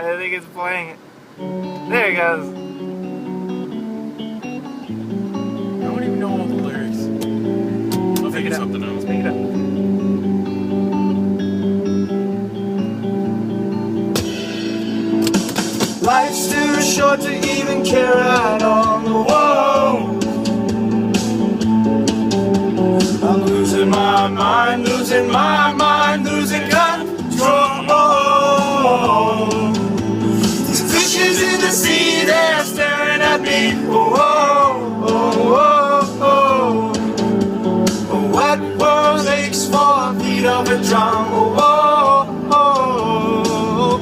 I think it's playing. There it goes. I don't even know all the lyrics. I'll figure something out. Pick it up. Life's too short to even care at all. Whoa. I'm losing my mind, losing my mind, losing control. These fishes in the sea, they're staring at me. Whoa, whoa, whoa, whoa. What world aches for a beat of a drum? Whoa, whoa.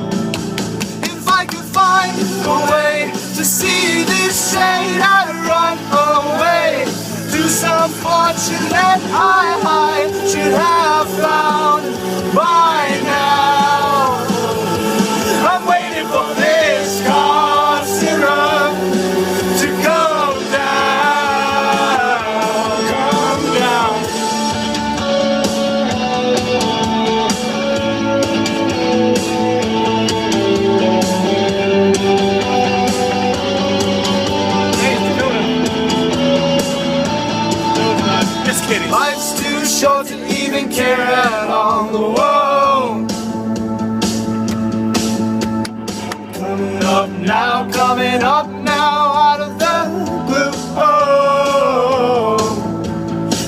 If I could find a way to see this shade, I'd run away to some fortune that I should have found by now. I'm waiting for this cough syrup to come down, come down. Just kidding. Life's too short to even care at all. Whoa. Coming up now, out of the blue. Oh.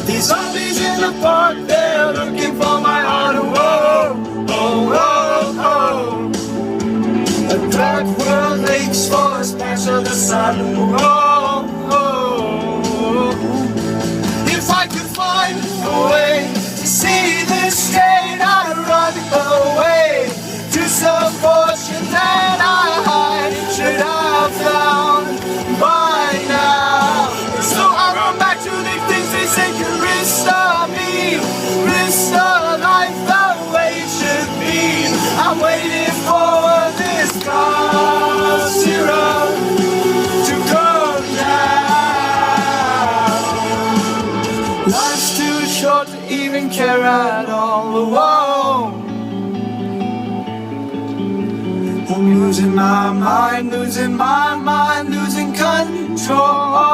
These zombies in the park, they're looking for my heart. Whoa, oh, oh, oh. A dark world aches for a splash of the sun. Whoa, oh. If I could find a way to see this shade, I'd run away to some fortune that I should have found by now. So I run back to the things they say can restore me, restore life the way it should be. I'm waiting for this cough syrup to come down. Life's too short to even care at all. Whoa. I'm losing my mind, losing my mind, losing control.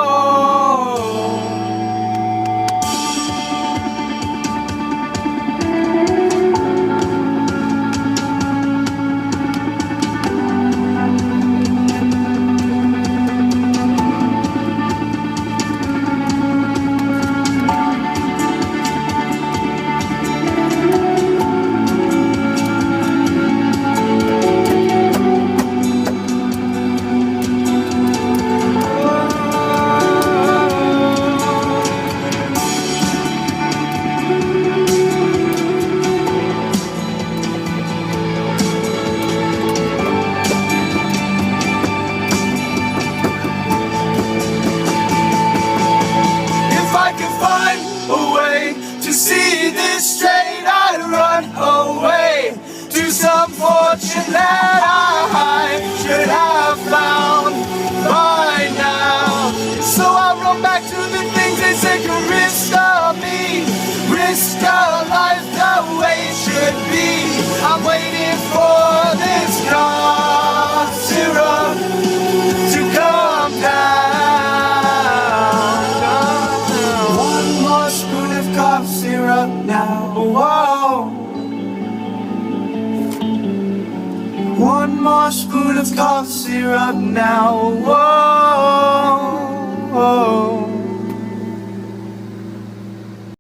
To see this straight, I'd run away to some fortune that I should have found by now. So I run back to the things they say can restore me, restore life the way it should be. I'm waiting for this cough syrup to come down. One more spoon of cough syrup now. Whoa. One more spoon of cough syrup now. Whoa. Whoa.